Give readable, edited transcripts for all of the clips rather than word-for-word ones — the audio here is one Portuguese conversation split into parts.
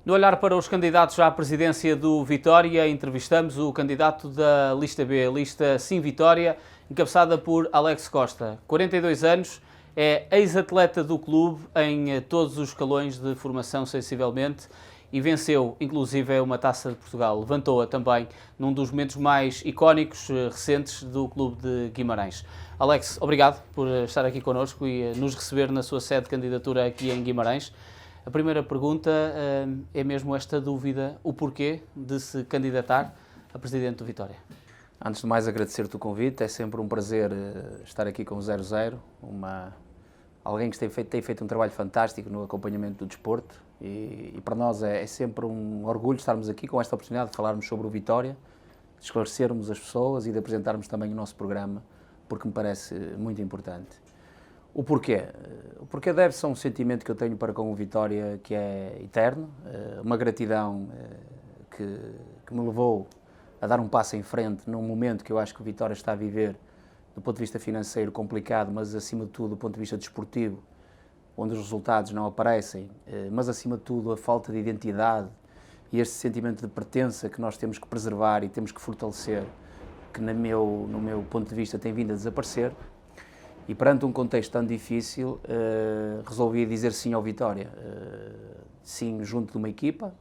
No olhar para os candidatos à presidência do Vitória, entrevistamos o candidato da lista B, a lista Sim Vitória, encabeçada por Alex Costa. 42 anos, é ex-atleta do clube em todos os escalões de formação, sensivelmente, e venceu, inclusive, uma Taça de Portugal. Levantou-a também num dos momentos mais icónicos recentes do clube de Guimarães. Alex, obrigado por estar aqui connosco e nos receber na sua sede de candidatura aqui em Guimarães. A primeira pergunta é mesmo esta dúvida, o porquê de se candidatar a presidente do Vitória? Antes de mais, agradecer-te o convite, é sempre um prazer estar aqui com o 00, alguém que tem feito um trabalho fantástico no acompanhamento do desporto e para nós é sempre um orgulho estarmos aqui com esta oportunidade de falarmos sobre o Vitória, de esclarecermos as pessoas e de apresentarmos também o nosso programa, porque me parece muito importante. O porquê? O porquê deve-se a um sentimento que eu tenho para com o Vitória que é eterno, uma gratidão que me levou a dar um passo em frente num momento que eu acho que o Vitória está a viver do ponto de vista financeiro complicado, mas acima de tudo do ponto de vista desportivo, onde os resultados não aparecem, mas acima de tudo a falta de identidade e este sentimento de pertença que nós temos que preservar e temos que fortalecer, que no meu ponto de vista tem vindo a desaparecer. E perante um contexto tão difícil, resolvi dizer sim ao Vitória. Sim junto de uma equipa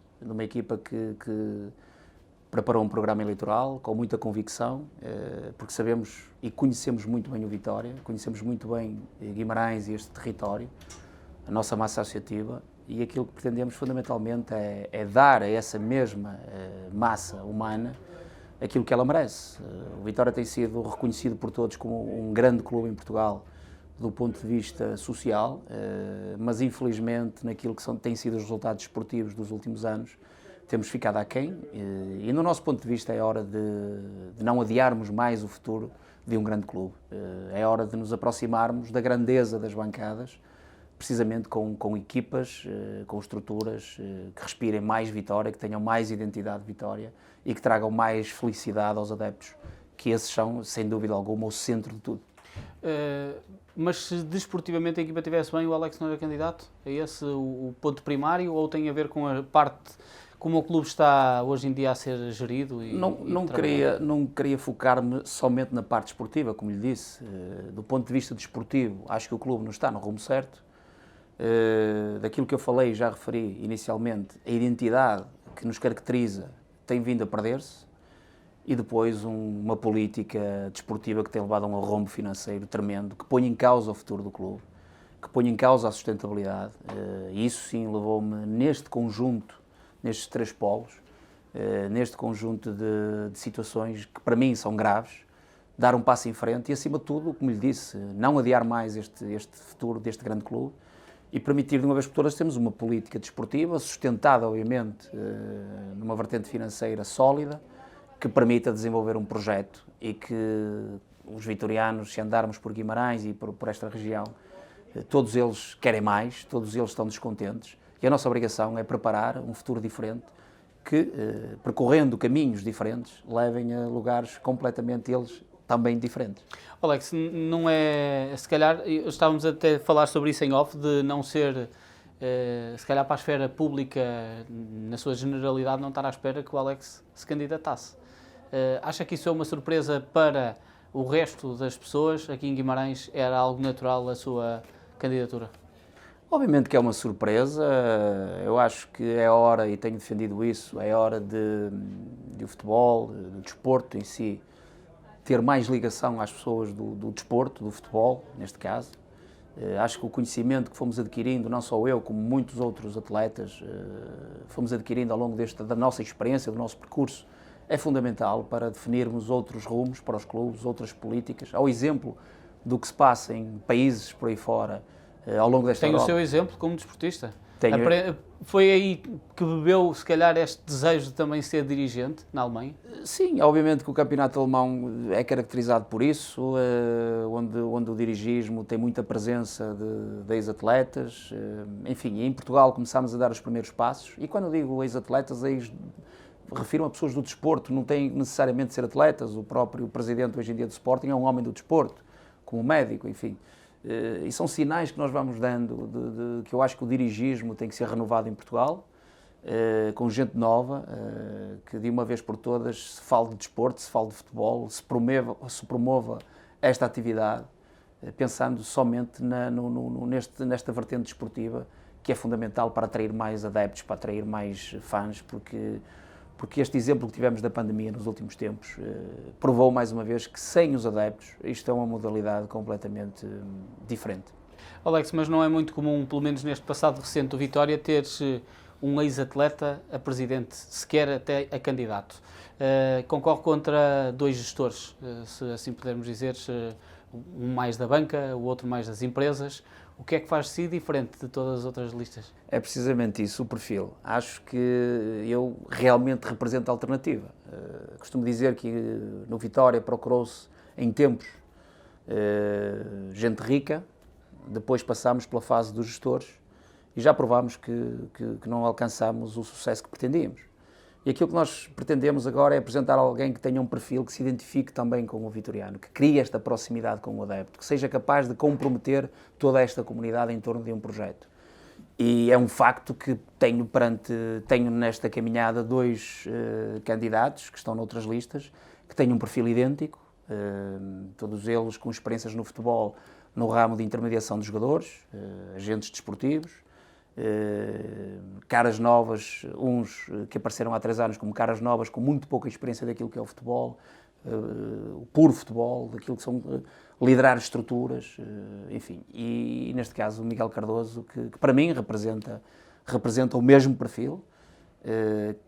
que preparou um programa eleitoral com muita convicção, porque sabemos e conhecemos muito bem o Vitória, conhecemos muito bem Guimarães e este território, a nossa massa associativa, e aquilo que pretendemos fundamentalmente é dar a essa mesma massa humana aquilo que ela merece. O Vitória tem sido reconhecido por todos como um grande clube em Portugal do ponto de vista social, mas infelizmente naquilo que têm sido os resultados esportivos dos últimos anos temos ficado aquém e no nosso ponto de vista é hora de não adiarmos mais o futuro de um grande clube. É hora de nos aproximarmos da grandeza das bancadas, precisamente com equipas, com estruturas que respirem mais Vitória, que tenham mais identidade de Vitória e que tragam mais felicidade aos adeptos, que esses são, sem dúvida alguma, o centro de tudo. Mas se desportivamente a equipa estivesse bem, o Alex não era candidato? É esse o ponto primário ou tem a ver com a parte como o clube está hoje em dia a ser gerido? Não queria focar-me somente na parte esportiva, como lhe disse. Do ponto de vista desportivo, acho que o clube não está no rumo certo. Daquilo que eu falei, já referi inicialmente, a identidade que nos caracteriza tem vindo a perder-se e depois uma política desportiva que tem levado a um arrombo financeiro tremendo, que põe em causa o futuro do clube, que põe em causa a sustentabilidade. E isso sim levou-me neste conjunto, nestes três polos, neste conjunto de situações que para mim são graves, dar um passo em frente e acima de tudo, como lhe disse, não adiar mais este futuro deste grande clube, e permitir de uma vez por todas termos uma política desportiva sustentada, obviamente, numa vertente financeira sólida, que permita desenvolver um projeto e que os vitorianos, se andarmos por Guimarães e por esta região, todos eles querem mais, todos eles estão descontentes e a nossa obrigação é preparar um futuro diferente que, percorrendo caminhos diferentes, levem a lugares completamente eles também diferentes. Alex, não é, se calhar, estávamos até a falar sobre isso em off, de não ser, se calhar para a esfera pública, na sua generalidade, não estar à espera que o Alex se candidatasse. Acha que isso é uma surpresa para o resto das pessoas? Aqui em Guimarães era algo natural a sua candidatura? Obviamente que é uma surpresa, eu acho que é hora, e tenho defendido isso, é hora de o futebol, do desporto em si, ter mais ligação às pessoas do desporto, do futebol, neste caso. Acho que o conhecimento que fomos adquirindo, não só eu, como muitos outros atletas, fomos adquirindo ao longo da nossa experiência, do nosso percurso, é fundamental para definirmos outros rumos para os clubes, outras políticas, ao exemplo do que se passa em países por aí fora, ao longo desta Europa. Tem o seu exemplo como desportista? Foi aí que bebeu, se calhar, este desejo de também ser dirigente na Alemanha? Sim, obviamente que o campeonato alemão é caracterizado por isso, onde o dirigismo tem muita presença de ex-atletas. Enfim, em Portugal começámos a dar os primeiros passos, e quando eu digo ex-atletas, refiro a pessoas do desporto, não têm necessariamente de ser atletas. O próprio presidente hoje em dia do Sporting é um homem do desporto, como médico, enfim. E são sinais que nós vamos dando, que eu acho que o dirigismo tem que ser renovado em Portugal, com gente nova, que de uma vez por todas se fale de desporto, se fale de futebol, se promova esta atividade, pensando somente nesta vertente desportiva, que é fundamental para atrair mais adeptos, para atrair mais fãs, porque este exemplo que tivemos da pandemia nos últimos tempos provou mais uma vez que sem os adeptos isto é uma modalidade completamente diferente. Alex, mas não é muito comum, pelo menos neste passado recente do Vitória, ter um ex-atleta a presidente, sequer até a candidato. Concorre contra dois gestores, se assim pudermos dizer, um mais da banca, o outro mais das empresas. O que é que faz de si diferente de todas as outras listas? É precisamente isso, o perfil. Acho que eu realmente represento a alternativa. Costumo dizer que no Vitória procurou-se, em tempos, gente rica, depois passámos pela fase dos gestores e já provámos que não alcançámos o sucesso que pretendíamos. E aquilo que nós pretendemos agora é apresentar alguém que tenha um perfil que se identifique também com o vitoriano, que crie esta proximidade com o adepto, que seja capaz de comprometer toda esta comunidade em torno de um projeto. E é um facto que tenho nesta caminhada dois candidatos que estão noutras listas, que têm um perfil idêntico, todos eles com experiências no futebol, no ramo de intermediação de jogadores, agentes desportivos, caras novas, uns que apareceram há 3 anos como caras novas, com muito pouca experiência daquilo que é o futebol, o puro futebol, daquilo que são liderar estruturas, enfim. E neste caso o Miguel Cardoso, que para mim representa o mesmo perfil,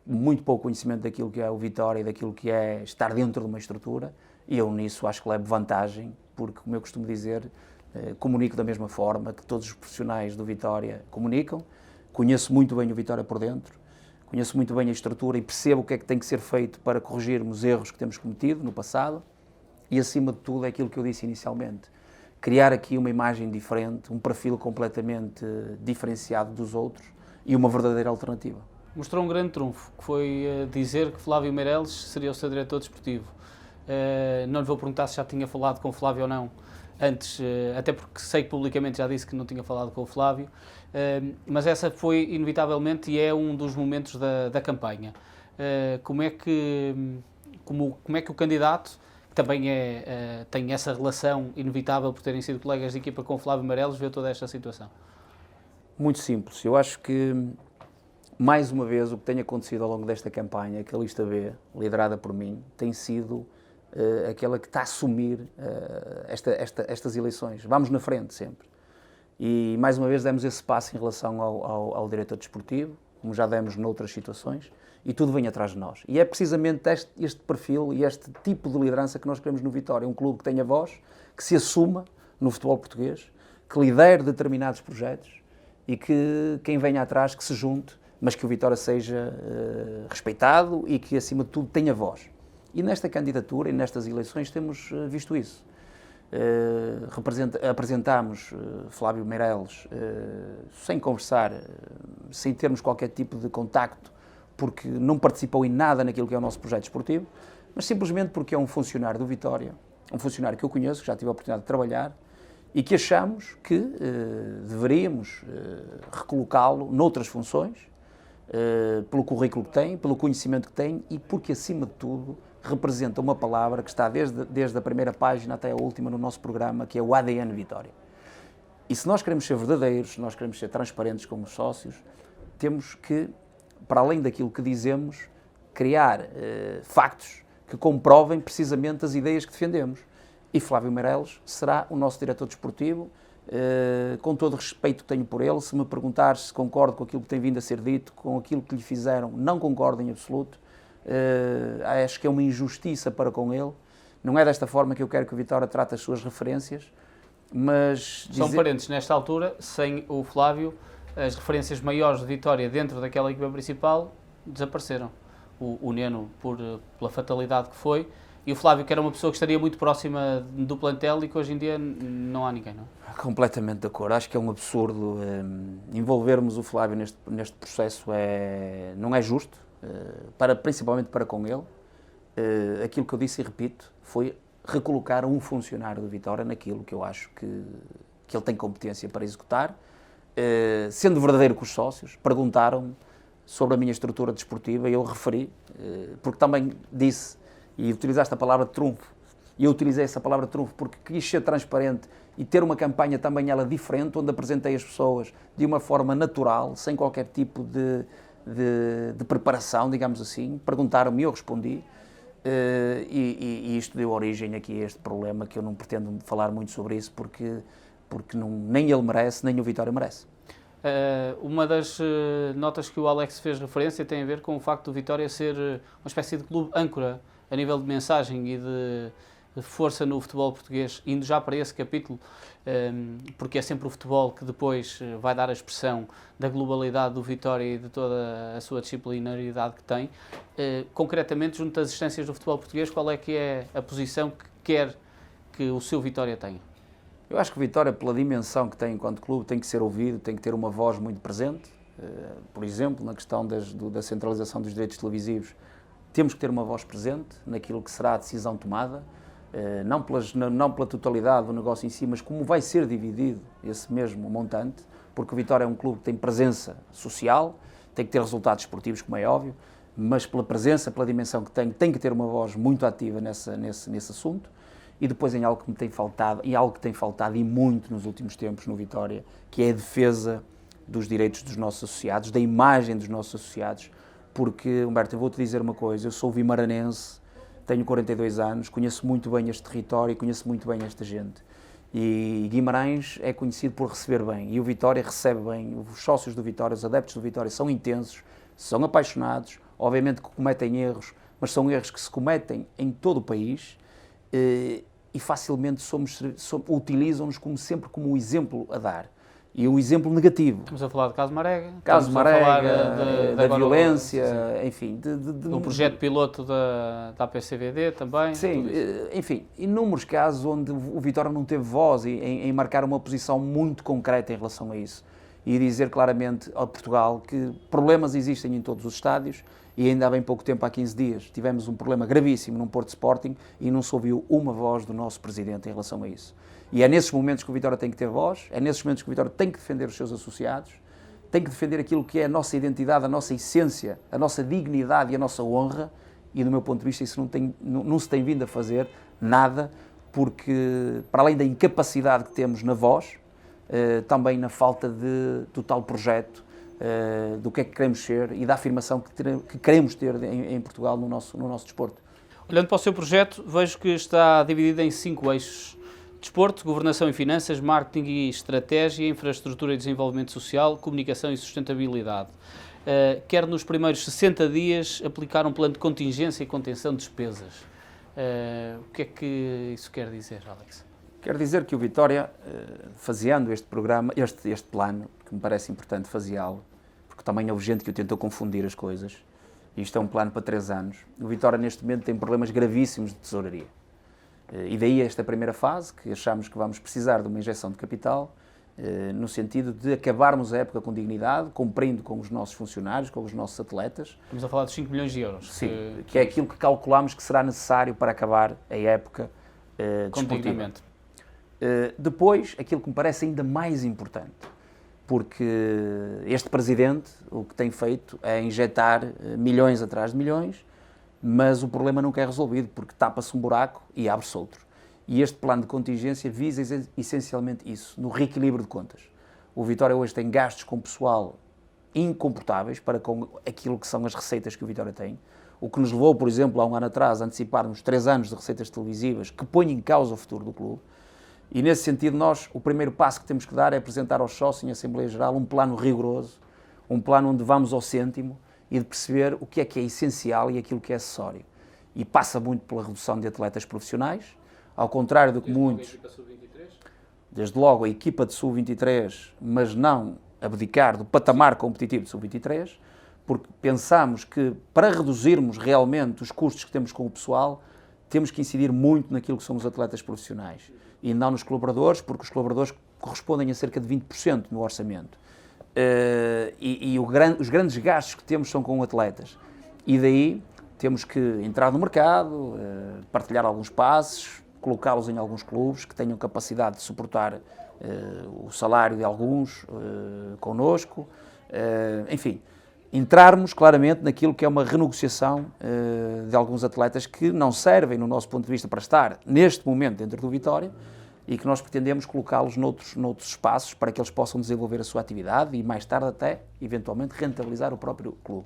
muito pouco conhecimento daquilo que é o Vitória e daquilo que é estar dentro de uma estrutura, e eu nisso acho que levo vantagem, porque, como eu costumo dizer, comunico da mesma forma que todos os profissionais do Vitória comunicam, conheço muito bem o Vitória por dentro, conheço muito bem a estrutura e percebo o que é que tem que ser feito para corrigirmos erros que temos cometido no passado e, acima de tudo, é aquilo que eu disse inicialmente, criar aqui uma imagem diferente, um perfil completamente diferenciado dos outros e uma verdadeira alternativa. Mostrou um grande trunfo, que foi dizer que Flávio Meireles seria o seu diretor desportivo. Não lhe vou perguntar se já tinha falado com o Flávio ou não antes, até porque sei que publicamente já disse que não tinha falado com o Flávio, mas essa foi inevitavelmente e é um dos momentos da campanha. Como é que o candidato, que também tem essa relação inevitável por terem sido colegas de equipa com o Flávio Meireles, vê toda esta situação? Muito simples. Eu acho que, mais uma vez, o que tem acontecido ao longo desta campanha é que a lista B, liderada por mim, tem sido aquela que está a assumir estas eleições. Vamos na frente sempre. E mais uma vez demos esse passo em relação ao diretor desportivo, como já demos noutras situações, e tudo vem atrás de nós. E é precisamente este perfil e este tipo de liderança que nós queremos no Vitória. Um clube que tenha voz, que se assuma no futebol português, que lidere determinados projetos e que quem venha atrás que se junte, mas que o Vitória seja respeitado e que, acima de tudo, tenha voz. E nesta candidatura e nestas eleições temos visto isso. Apresentámos Flávio Meireles sem conversar, sem termos qualquer tipo de contacto, porque não participou em nada naquilo que é o nosso projeto esportivo, mas simplesmente porque é um funcionário do Vitória, um funcionário que eu conheço, que já tive a oportunidade de trabalhar, e que achamos que deveríamos recolocá-lo noutras funções, pelo currículo que tem, pelo conhecimento que tem e porque, acima de tudo, representa uma palavra que está desde a primeira página até a última no nosso programa, que é o ADN Vitória. E se nós queremos ser verdadeiros, se nós queremos ser transparentes como sócios, temos que, para além daquilo que dizemos, criar factos que comprovem precisamente as ideias que defendemos. E Flávio Meireles será o nosso diretor desportivo, com todo o respeito que tenho por ele. Se me perguntar se concordo com aquilo que tem vindo a ser dito, com aquilo que lhe fizeram, não concordo em absoluto. Acho que é uma injustiça para com ele. Não é desta forma que eu quero que o Vitória trate as suas referências, mas... São parentes, nesta altura, sem o Flávio, as referências maiores de Vitória dentro daquela equipa principal desapareceram. O Neno, pela fatalidade que foi, e o Flávio, que era uma pessoa que estaria muito próxima do plantel e que hoje em dia não há ninguém, não? Completamente de acordo. Acho que é um absurdo envolvermos o Flávio neste processo, não é justo. Principalmente para com ele, aquilo que eu disse e repito, foi recolocar um funcionário do Vitória naquilo que eu acho que ele tem competência para executar. Sendo verdadeiro com os sócios, perguntaram-me sobre a minha estrutura desportiva, eu referi, porque também disse, e utilizaste a palavra trunfo, e eu utilizei essa palavra trunfo porque quis ser transparente e ter uma campanha também ela diferente, onde apresentei as pessoas de uma forma natural, sem qualquer tipo de preparação, digamos assim. Perguntaram-me e eu respondi, e isto deu origem aqui a este problema, que eu não pretendo falar muito sobre isso, porque nem ele merece, nem o Vitória merece. Uma das notas que o Alex fez referência tem a ver com o facto do Vitória ser uma espécie de clube âncora a nível de mensagem e de força no futebol português, indo já para esse capítulo, porque é sempre o futebol que depois vai dar a expressão da globalidade do Vitória e de toda a sua disciplinaridade que tem. Concretamente, junto às existências do futebol português, qual é que é a posição que quer que o seu Vitória tenha? Eu acho que o Vitória, pela dimensão que tem enquanto clube, tem que ser ouvido, tem que ter uma voz muito presente. Por exemplo, na questão da centralização dos direitos televisivos, temos que ter uma voz presente naquilo que será a decisão tomada, não pela totalidade do negócio em si, mas como vai ser dividido esse mesmo montante, porque o Vitória é um clube que tem presença social, tem que ter resultados esportivos, como é óbvio, mas pela presença, pela dimensão que tem que ter uma voz muito ativa nesse assunto. E depois em algo que me tem faltado, e algo que tem faltado e muito nos últimos tempos no Vitória, que é a defesa dos direitos dos nossos associados, da imagem dos nossos associados, porque, Humberto, eu vou-te dizer uma coisa, eu sou vimaranense, tenho 42 anos, conheço muito bem este território e conheço muito bem esta gente. E Guimarães é conhecido por receber bem, e o Vitória recebe bem, os sócios do Vitória, os adeptos do Vitória são intensos, são apaixonados, obviamente que cometem erros, mas são erros que se cometem em todo o país, e facilmente utilizam-nos sempre como um exemplo a dar. E o exemplo negativo. Estamos a falar de Carlos Marega. Carlos Marega, da violência, enfim. Do projeto piloto da APCVD também. Sim, enfim, inúmeros casos onde o Vitória não teve voz em marcar uma posição muito concreta em relação a isso. E dizer claramente a Portugal que problemas existem em todos os estádios, e ainda há bem pouco tempo, há 15 dias, tivemos um problema gravíssimo num Porto Sporting e não se ouviu uma voz do nosso Presidente em relação a isso. E é nesses momentos que o Vitória tem que ter voz, é nesses momentos que o Vitória tem que defender os seus associados, tem que defender aquilo que é a nossa identidade, a nossa essência, a nossa dignidade e a nossa honra, e do meu ponto de vista isso não se tem vindo a fazer nada, porque para além da incapacidade que temos na voz, também na falta do tal projeto, do que é que queremos ser e da afirmação que queremos ter em Portugal no nosso desporto. Olhando para o seu projeto, vejo que está dividido em 5 eixos: desporto, governação e finanças, marketing e estratégia, infraestrutura e desenvolvimento social, comunicação e sustentabilidade. Quer nos primeiros 60 dias aplicar um plano de contingência e contenção de despesas. O que é que isso quer dizer, Alex? Quer dizer que o Vitória, faseando este programa, este plano, que me parece importante faseá-lo, porque também houve gente que o tentou confundir as coisas, isto é um plano para 3 anos, o Vitória neste momento tem problemas gravíssimos de tesouraria. E daí esta primeira fase, que achamos que vamos precisar de uma injeção de capital, no sentido de acabarmos a época com dignidade, cumprindo com os nossos funcionários, com os nossos atletas. Estamos a falar de 5 milhões de euros. Sim, que é aquilo que calculamos que será necessário para acabar a época desportiva. Depois, aquilo que me parece ainda mais importante, porque este Presidente o que tem feito é injetar milhões atrás de milhões, mas o problema nunca é resolvido, porque tapa-se um buraco e abre-se outro. E este plano de contingência visa essencialmente isso, no reequilíbrio de contas. O Vitória hoje tem gastos com pessoal incomportáveis para com aquilo que são as receitas que o Vitória tem, o que nos levou, por exemplo, há um ano atrás, a anteciparmos 3 anos de receitas televisivas que põem em causa o futuro do clube. E nesse sentido, o primeiro passo que temos que dar é apresentar aos sócios em Assembleia Geral um plano rigoroso, um plano onde vamos ao cêntimo e de perceber o que é essencial e aquilo que é acessório. E passa muito pela redução de atletas profissionais, ao contrário do que muitos... Desde logo a equipa de Sub-23, mas não abdicar do patamar competitivo de Sub-23, porque pensamos que para reduzirmos realmente os custos que temos com o pessoal, temos que incidir muito naquilo que são os atletas profissionais e não nos colaboradores, porque os colaboradores correspondem a cerca de 20% no orçamento. Os grandes gastos que temos são com atletas. E daí temos que entrar no mercado, partilhar alguns passos, colocá-los em alguns clubes que tenham capacidade de suportar o salário de alguns connosco, enfim. entrarmos claramente naquilo que é uma renegociação de alguns atletas que não servem, no nosso ponto de vista, para estar neste momento dentro do Vitória e que nós pretendemos colocá-los noutros espaços para que eles possam desenvolver a sua atividade e mais tarde até, eventualmente, rentabilizar o próprio clube.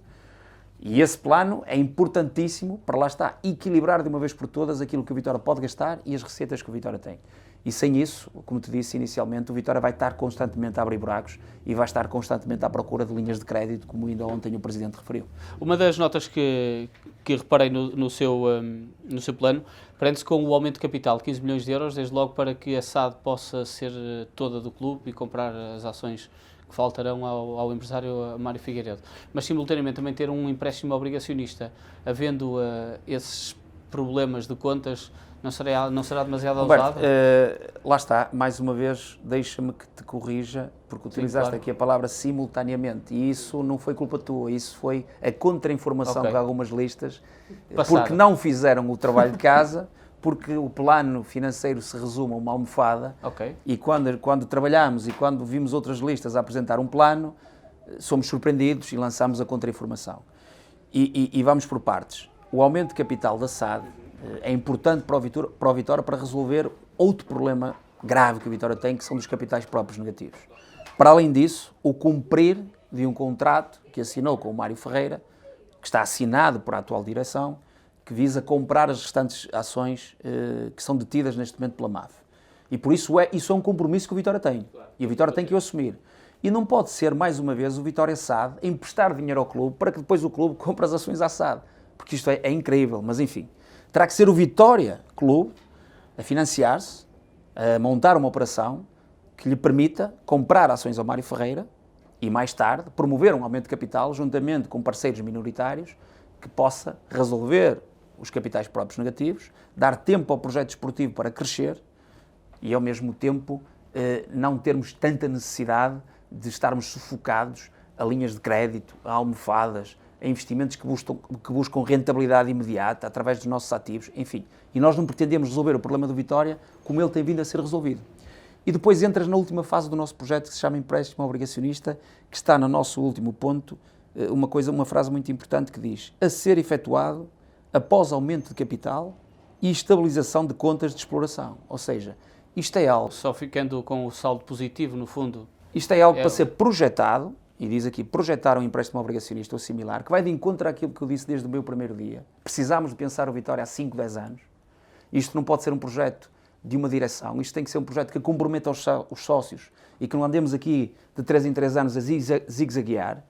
E esse plano é importantíssimo para, lá está, equilibrar de uma vez por todas aquilo que o Vitória pode gastar e as receitas que o Vitória tem. E sem isso, como te disse inicialmente, o Vitória vai estar constantemente a abrir buracos e vai estar constantemente à procura de linhas de crédito, como ainda ontem o Presidente referiu. Uma das notas que reparei no seu plano prende-se com o aumento de capital, 15 milhões de euros, desde logo para que a SAD possa ser toda do clube e comprar as ações que faltarão ao empresário Mário Figueiredo. Mas, simultaneamente, também ter um empréstimo obrigacionista, havendo esses problemas de contas, não será demasiado ousado? Lá está, mais uma vez, deixa-me que te corrija, porque utilizaste aqui a palavra simultaneamente, e isso não foi culpa tua, isso foi a contra-informação de algumas listas, porque não fizeram o trabalho de casa, porque o plano financeiro se resume a uma almofada, e quando trabalhamos e quando vimos outras listas a apresentar um plano, somos surpreendidos e lançamos a contra-informação. E vamos por partes. O aumento de capital da SAD é importante para o Vitória para resolver outro problema grave que o Vitória tem, que são dos capitais próprios negativos. Para além disso, o cumprir de um contrato que assinou com o Mário Ferreira, que está assinado por a atual direção, que visa comprar as restantes ações que são detidas neste momento pela MAF. E por isso isso é um compromisso que o Vitória tem. E o Vitória tem que o assumir. E não pode ser, mais uma vez, o Vitória SAD a emprestar dinheiro ao clube para que depois o clube compre as ações à SAD. Porque isto é incrível, mas enfim. Terá que ser o Vitória Clube a financiar-se, a montar uma operação que lhe permita comprar ações ao Mário Ferreira e, mais tarde, promover um aumento de capital juntamente com parceiros minoritários que possa resolver os capitais próprios negativos, dar tempo ao projeto esportivo para crescer e, ao mesmo tempo, não termos tanta necessidade de estarmos sufocados a linhas de crédito, a almofadas, a investimentos que buscam rentabilidade imediata através dos nossos ativos, enfim. E nós não pretendemos resolver o problema do Vitória como ele tem vindo a ser resolvido. E depois entras na última fase do nosso projeto, que se chama empréstimo obrigacionista, que está no nosso último ponto, uma frase muito importante que diz: a ser efetuado após aumento de capital e estabilização de contas de exploração. Ou seja, isto é algo... Só ficando com o saldo positivo, no fundo... Isto é algo para ser projetado, e diz aqui, projetar um empréstimo obrigacionista ou similar, que vai de encontro àquilo que eu disse desde o meu primeiro dia. Precisámos de pensar o Vitória há 5, 10 anos. Isto não pode ser um projeto de uma direção, isto tem que ser um projeto que comprometa os sócios e que não andemos aqui de 3 em 3 anos a zigue-zaguear.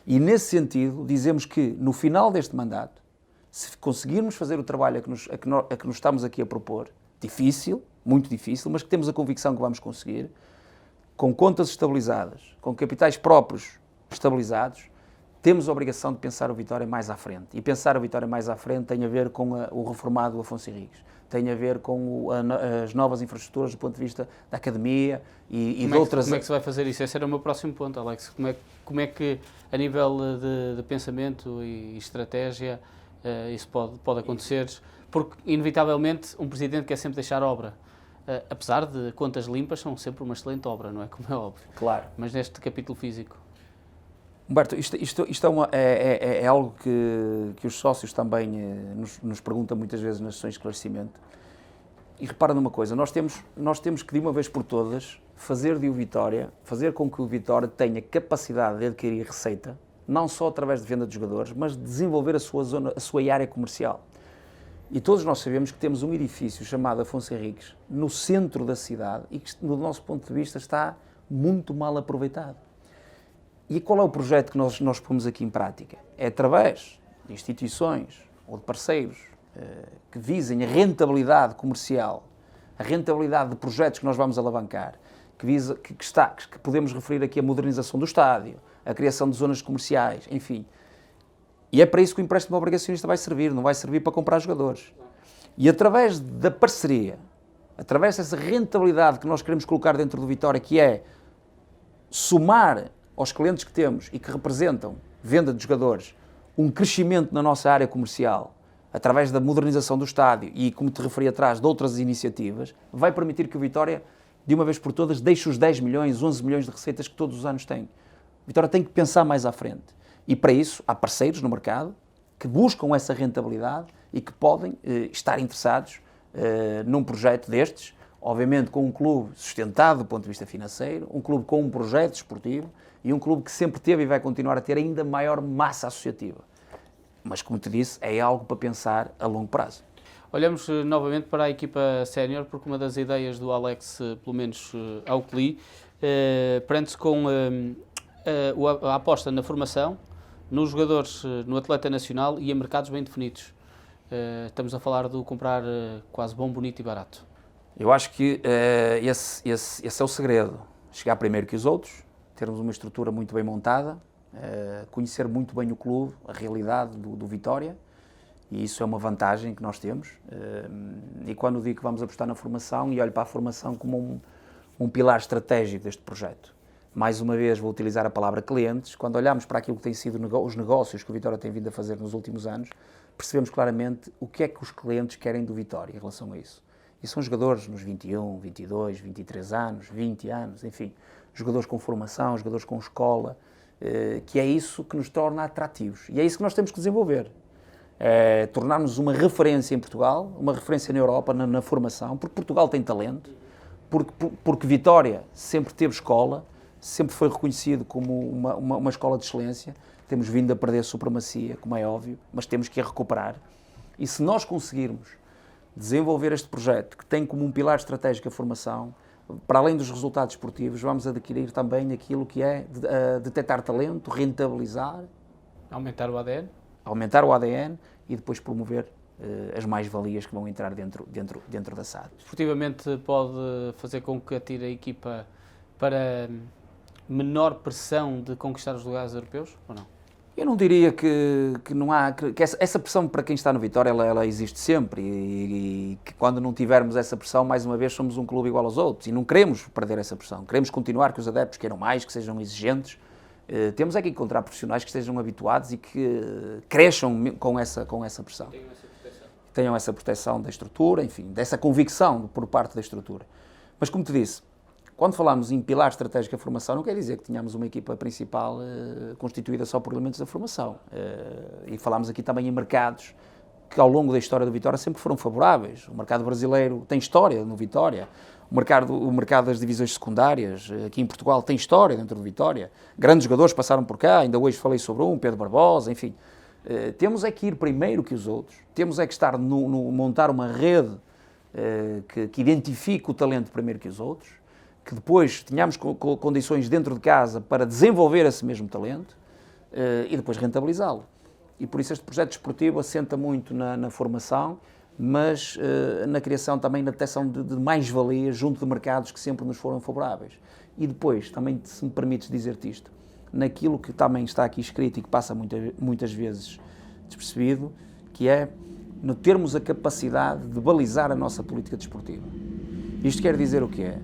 E nesse sentido, dizemos que no final deste mandato, se conseguirmos fazer o trabalho a que nos estamos aqui a propor, difícil, muito difícil, mas que temos a convicção que vamos conseguir, com contas estabilizadas, com capitais próprios estabilizados, temos a obrigação de pensar o Vitória mais à frente. E pensar o Vitória mais à frente tem a ver com o reformado Afonso Henriques, tem a ver com as novas infraestruturas do ponto de vista da academia e de outras... Como é que se vai fazer isso? Esse era o meu próximo ponto, Alex. Como é que, a nível de pensamento e estratégia, isso pode acontecer? Porque, inevitavelmente, um presidente quer sempre deixar obra. Apesar de contas limpas, são sempre uma excelente obra, não é? Como é óbvio. Claro. Mas neste capítulo físico. Humberto, isto é algo que os sócios também nos perguntam muitas vezes nas sessões de esclarecimento. E repara numa coisa, nós temos que de uma vez por todas fazer com que o Vitória tenha capacidade de adquirir receita, não só através de venda de jogadores, mas de desenvolver a sua área comercial. E todos nós sabemos que temos um edifício chamado Afonso Henriques no centro da cidade e que, do nosso ponto de vista, está muito mal aproveitado. E qual é o projeto que nós pomos aqui em prática? É através de instituições ou de parceiros que visem a rentabilidade comercial, a rentabilidade de projetos que nós vamos alavancar, que podemos referir aqui a modernização do estádio, a criação de zonas comerciais, enfim. E é para isso que o empréstimo obrigacionista vai servir, não vai servir para comprar jogadores. E através da parceria, através dessa rentabilidade que nós queremos colocar dentro do Vitória, que é somar aos clientes que temos e que representam venda de jogadores, um crescimento na nossa área comercial, através da modernização do estádio e, como te referi atrás, de outras iniciativas, vai permitir que o Vitória, de uma vez por todas, deixe os 10 milhões, 11 milhões de receitas que todos os anos tem. O Vitória tem que pensar mais à frente. E para isso há parceiros no mercado que buscam essa rentabilidade e que podem estar interessados num projeto destes, obviamente com um clube sustentado do ponto de vista financeiro, um clube com um projeto desportivo e um clube que sempre teve e vai continuar a ter ainda maior massa associativa. Mas, como te disse, é algo para pensar a longo prazo. Olhamos novamente para a equipa sénior, porque uma das ideias do Alex, pelo menos ao que li, prende-se com a aposta na formação, nos jogadores, no atleta nacional e em mercados bem definidos. Estamos a falar do comprar quase bom, bonito e barato. Eu acho que esse é o segredo. Chegar primeiro que os outros, termos uma estrutura muito bem montada, conhecer muito bem o clube, a realidade do Vitória, e isso é uma vantagem que nós temos. E quando digo que vamos apostar na formação, e olho para a formação como um pilar estratégico deste projeto. Mais uma vez vou utilizar a palavra clientes. Quando olhamos para aquilo que têm sido os negócios que o Vitória tem vindo a fazer nos últimos anos, percebemos claramente o que é que os clientes querem do Vitória em relação a isso. E são jogadores nos 21, 22, 23 anos, 20 anos, enfim, jogadores com formação, jogadores com escola, que é isso que nos torna atrativos. E é isso que nós temos que desenvolver. Tornarmos uma referência em Portugal, uma referência na Europa, na formação, porque Portugal tem talento, porque Vitória sempre teve escola, sempre foi reconhecido como uma escola de excelência. Temos vindo a perder a supremacia, como é óbvio, mas temos que a recuperar. E se nós conseguirmos desenvolver este projeto, que tem como um pilar estratégico a formação, para além dos resultados esportivos, vamos adquirir também aquilo que é detectar talento, rentabilizar, Aumentar o ADN. Aumentar o ADN e depois promover as mais-valias que vão entrar dentro da SAD. Esportivamente pode fazer com que atire a equipa para menor pressão de conquistar os lugares europeus, ou não? Eu não diria que não há, que essa pressão para quem está no Vitória, ela existe sempre e que quando não tivermos essa pressão, mais uma vez somos um clube igual aos outros e não queremos perder essa pressão, queremos continuar, que os adeptos queiram mais, que sejam exigentes. Temos é que encontrar profissionais que estejam habituados e que cresçam com essa pressão. Tenham essa proteção da estrutura, enfim, dessa convicção por parte da estrutura. Mas como te disse, quando falamos em pilar estratégico da formação, não quer dizer que tenhamos uma equipa principal constituída só por elementos da formação. E falámos aqui também em mercados que ao longo da história do Vitória sempre foram favoráveis. O mercado brasileiro tem história no Vitória, o mercado das divisões secundárias aqui em Portugal tem história dentro do Vitória. Grandes jogadores passaram por cá, ainda hoje falei sobre Pedro Barbosa, enfim. Temos é que ir primeiro que os outros, temos é que estar montar uma rede que identifique o talento primeiro que os outros, que depois tenhamos condições dentro de casa para desenvolver esse mesmo talento e depois rentabilizá-lo. E por isso este projeto desportivo assenta muito na formação, mas na criação também, na detecção de mais-valias junto de mercados que sempre nos foram favoráveis. E depois, também, se me permites dizer-te isto, naquilo que também está aqui escrito e que passa muitas vezes despercebido, que é no termos a capacidade de balizar a nossa política desportiva. Isto quer dizer o quê?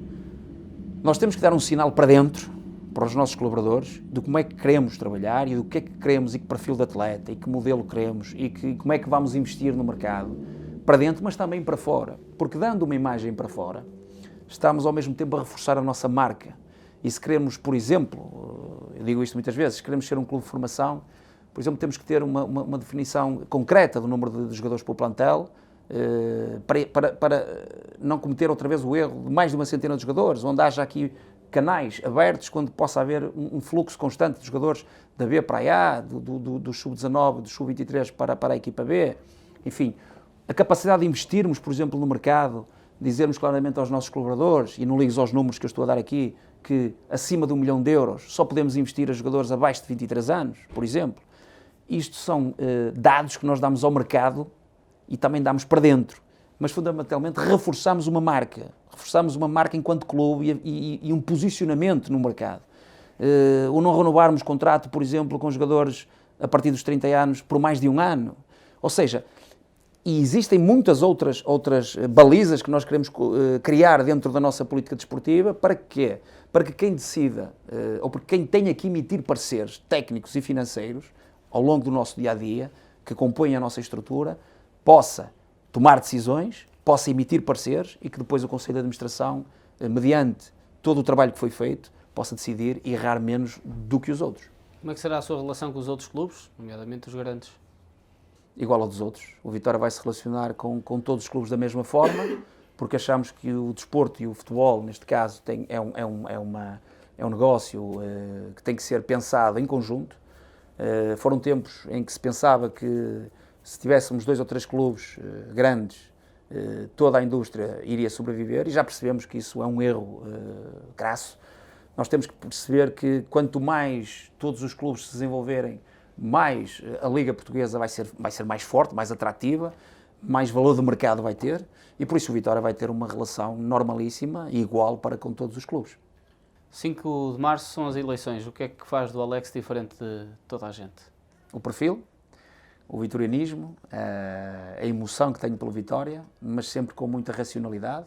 Nós temos que dar um sinal para dentro, para os nossos colaboradores, de como é que queremos trabalhar e do que é que queremos e que perfil de atleta e que modelo queremos e como é que vamos investir no mercado, para dentro, mas também para fora. Porque dando uma imagem para fora, estamos ao mesmo tempo a reforçar a nossa marca. E se queremos, por exemplo, eu digo isto muitas vezes, se queremos ser um clube de formação, por exemplo, temos que ter uma definição concreta do número de jogadores para o plantel, para não cometer outra vez o erro de mais de uma centena de jogadores, onde haja aqui canais abertos, quando possa haver um fluxo constante de jogadores da B para a A, do sub-19, do sub-23 para a equipa B, enfim, a capacidade de investirmos, por exemplo, no mercado, dizermos claramente aos nossos colaboradores, e não ligues aos números que eu estou a dar aqui, que acima de 1 milhão de euros só podemos investir a jogadores abaixo de 23 anos, por exemplo. Isto são dados que nós damos ao mercado e também damos para dentro, mas fundamentalmente reforçamos uma marca enquanto clube e um posicionamento no mercado. O não renovarmos contrato, por exemplo, com jogadores a partir dos 30 anos por mais de um ano, ou seja, e existem muitas outras balizas que nós queremos criar dentro da nossa política desportiva. Para quê? Para que quem decida, ou para quem tenha que emitir pareceres técnicos e financeiros ao longo do nosso dia-a-dia, que compõem a nossa estrutura, possa tomar decisões, possa emitir pareceres e que depois o Conselho de Administração, mediante todo o trabalho que foi feito, possa decidir e errar menos do que os outros. Como é que será a sua relação com os outros clubes, nomeadamente os grandes? Igual ao dos outros. O Vitória vai se relacionar com todos os clubes da mesma forma, porque achamos que o desporto e o futebol, neste caso, é um negócio que tem que ser pensado em conjunto. Foram tempos em que se pensava que se tivéssemos 2 ou 3 clubes grandes, toda a indústria iria sobreviver, e já percebemos que isso é um erro crasso. Nós temos que perceber que quanto mais todos os clubes se desenvolverem, mais a Liga Portuguesa vai ser mais forte, mais atrativa, mais valor de mercado vai ter, e por isso o Vitória vai ter uma relação normalíssima e igual para com todos os clubes. 5 de março são as eleições. O que é que faz do Alex diferente de toda a gente? O perfil, o vitorianismo, a emoção que tenho pelo Vitória, mas sempre com muita racionalidade,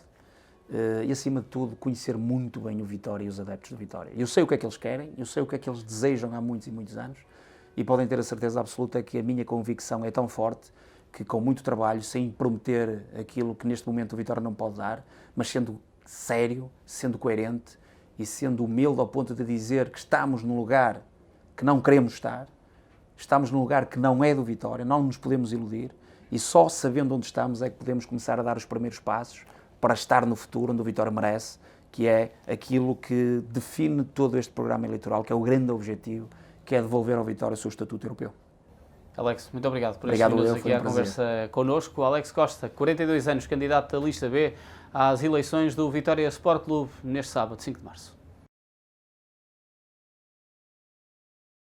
e acima de tudo conhecer muito bem o Vitória e os adeptos do Vitória. Eu sei o que é que eles querem, eu sei o que é que eles desejam há muitos e muitos anos, e podem ter a certeza absoluta que a minha convicção é tão forte que, com muito trabalho, sem prometer aquilo que neste momento o Vitória não pode dar, mas sendo sério, sendo coerente e sendo humilde ao ponto de dizer que estamos num lugar que não queremos estar, estamos num lugar que não é do Vitória, não nos podemos iludir, e só sabendo onde estamos é que podemos começar a dar os primeiros passos para estar no futuro onde o Vitória merece, que é aquilo que define todo este programa eleitoral, que é o grande objetivo, que é devolver ao Vitória o seu estatuto europeu. Alex, muito obrigado por estes minutos aqui à conversa connosco. Alex Costa, 42 anos, candidato da lista B às eleições do Vitória Sport Clube neste sábado, 5 de março.